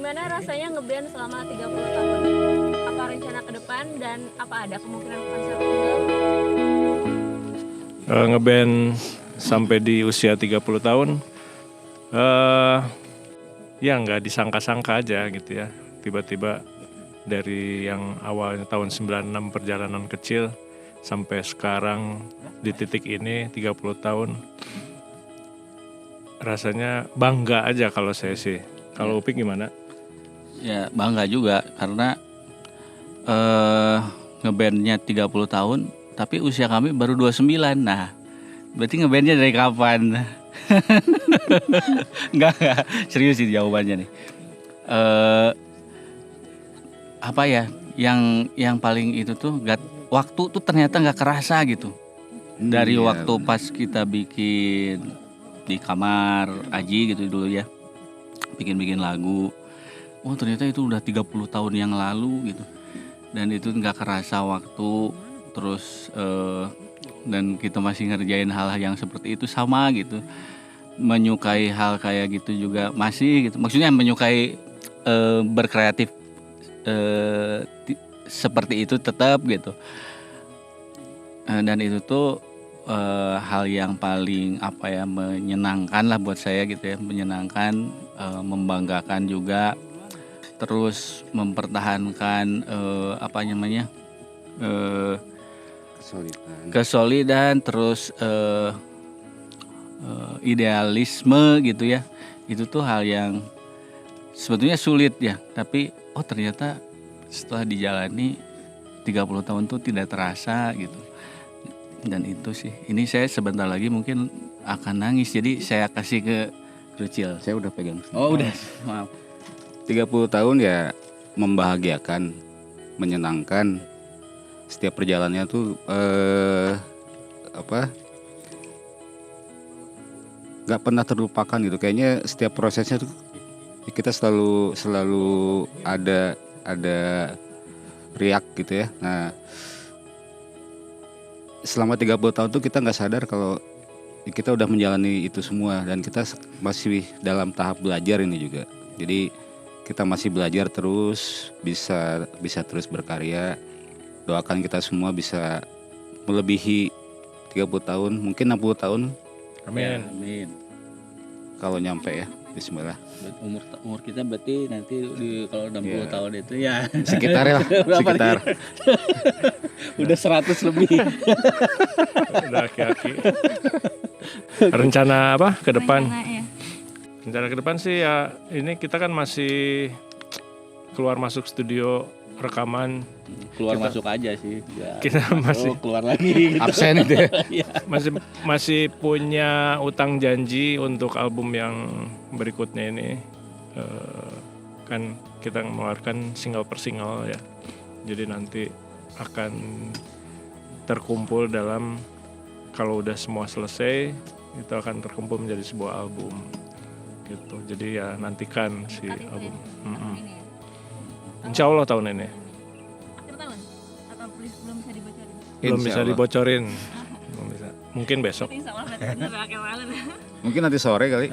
Gimana rasanya ngeband selama 30 tahun? Apa rencana ke depan dan apa ada kemungkinan konser tunggal? Ngeband sampai di usia 30 tahun ya nggak disangka-sangka aja gitu ya. Tiba-tiba dari yang awalnya tahun 96 perjalanan kecil sampai sekarang di titik ini 30 tahun. Rasanya bangga aja kalau saya sih. Kalau Upik gimana? Ya bangga juga karena ngebandnya 30 tahun tapi usia kami baru 29. Nah berarti ngebandnya dari kapan? Enggak serius sih jawabannya nih. Apa ya yang paling itu tuh waktu tuh ternyata nggak kerasa gitu. Dari waktu pas kita bikin di kamar Aji gitu dulu ya, bikin lagu, oh ternyata itu udah 30 tahun yang lalu gitu, dan itu nggak kerasa waktu. Terus dan kita masih ngerjain hal yang seperti itu sama gitu, menyukai hal kayak gitu juga masih gitu, maksudnya menyukai berkreatif seperti itu tetap gitu. Dan itu tuh hal yang paling menyenangkan lah buat saya gitu ya, menyenangkan, membanggakan juga, terus mempertahankan kesolidan, terus idealisme gitu ya. Itu tuh hal yang sebetulnya sulit ya, tapi ternyata setelah dijalani 30 tahun tuh tidak terasa gitu. Dan itu sih, ini saya sebentar lagi mungkin akan nangis, jadi saya kasih ke Rucil. Saya udah pegang. Oh udah, maaf. 30 tahun ya membahagiakan, menyenangkan. Setiap perjalanannya tuh nggak pernah terlupakan gitu. Kayaknya setiap prosesnya tuh kita selalu ada riak gitu ya. Nah, selama 30 tahun tuh kita nggak sadar kalau kita udah menjalani itu semua, dan kita masih dalam tahap belajar ini juga. Jadi kita masih belajar terus, bisa terus berkarya. Doakan kita semua bisa melebihi 30 tahun, mungkin 60 tahun. Amin. Ya, amin. Kalau nyampe ya, bismillah. Umur kita berarti nanti kalau 60 tahun itu ya Sekitar ya, sekitar. udah 100 lebih. Udah aki-aki. Rencana apa ke depan? Rencana, ya. Rencana ke depan sih ya, ini kita kan masih keluar masuk studio rekaman. Keluar masuk aja sih ya, Kita masih keluar lagi gitu. Absen itu ya. masih punya utang janji untuk album yang berikutnya ini. Kan kita mengeluarkan single per single ya, jadi nanti akan terkumpul dalam, kalau udah semua selesai itu akan terkumpul menjadi sebuah album gitu. Jadi ya nantikan si album. Insya Allah tahun ini. Akhir tahun? Atau belum bisa dibocorin? Belum bisa Insya Allah. dibocorin. Belum bisa. Mungkin besok. Insya Allah berarti bener akhir tahun. Mungkin nanti sore kali.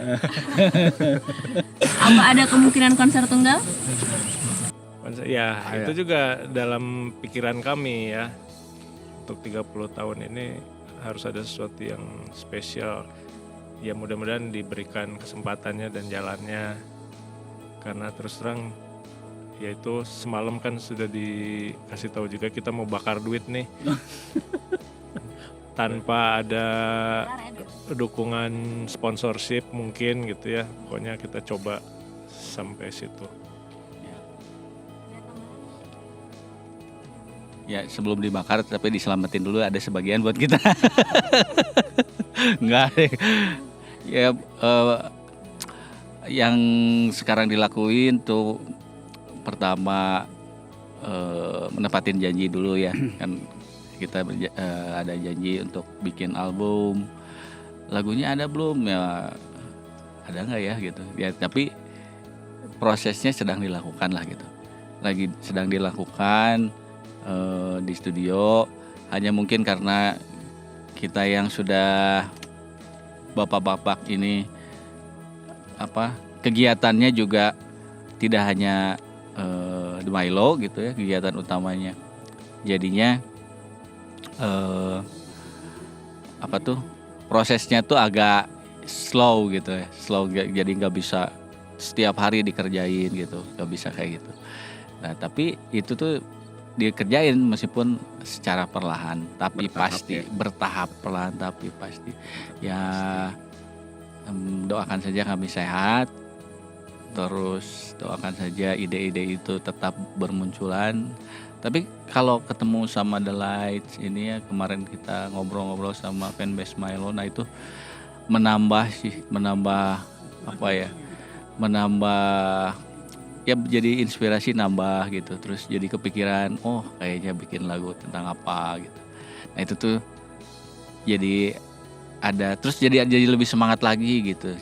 Apa ada kemungkinan konser tunggal? Ya, itu juga dalam pikiran kami ya. Untuk 30 tahun ini harus ada sesuatu yang spesial. Ya mudah-mudahan diberikan kesempatannya dan jalannya. Karena terus terang, yaitu semalam kan sudah dikasih tahu juga kita mau bakar duit nih. Tanpa ada dukungan sponsorship mungkin gitu ya. Pokoknya kita coba sampai situ. Ya sebelum dibakar tapi diselamatin dulu, ada sebagian buat kita. Enggak. Ya yang sekarang dilakuin tuh pertama menepatin janji dulu ya. Kan kita ada janji untuk bikin album. Lagunya ada belum ya? Ada nggak ya gitu. Ya tapi prosesnya sedang dilakukan lah gitu. Lagi sedang dilakukan di studio. Hanya mungkin karena kita yang sudah bapak-bapak ini kegiatannya juga tidak hanya The Milo gitu ya kegiatan utamanya. Jadinya prosesnya tuh agak slow gitu ya, jadi nggak bisa setiap hari dikerjain gitu, nggak bisa kayak gitu. Nah tapi itu tuh dikerjain meskipun secara perlahan tapi Bertahap pasti ya. bertahap, perlahan tapi pasti ya. Doakan saja kami sehat, terus doakan saja ide-ide itu tetap bermunculan. Tapi kalau ketemu sama The Lights ini ya, kemarin kita ngobrol-ngobrol sama fanbase Milo, nah itu menambah ya jadi inspirasi nambah gitu. Terus jadi kepikiran, oh kayaknya bikin lagu tentang apa gitu. Nah itu tuh jadi ada, terus jadi lebih semangat lagi gitu.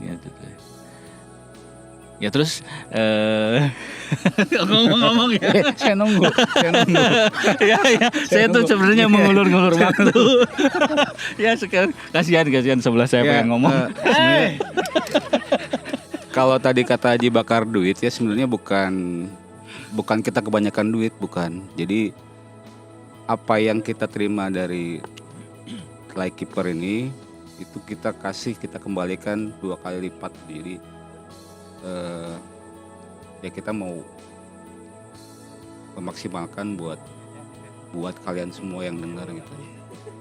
Ya terus ngomong ya. Saya nunggu. ya, saya tuh sebenarnya mengulur-ngulur waktu. Ya sekarang kasihan sebelah saya pengen ngomong. Sebenarnya, kalau tadi kata Haji bakar duit ya sebenarnya bukan kita kebanyakan duit, bukan. Jadi apa yang kita terima dari Lightkeeper ini itu kita kembalikan 2 kali lipat. Jadi ya kita mau memaksimalkan buat kalian semua yang dengar gitu.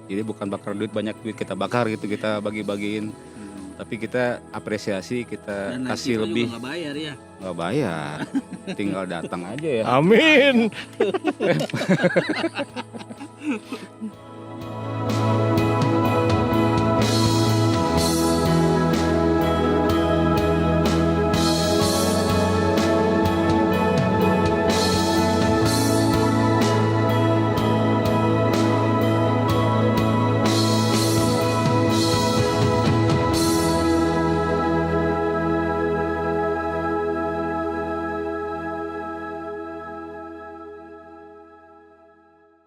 Jadi bukan bakar duit, banyak duit kita bakar gitu, kita bagi-bagiin. Tapi kita apresiasi, kita kasih lebih. Nggak bayar ya? Nggak bayar, tinggal datang aja ya. Amin.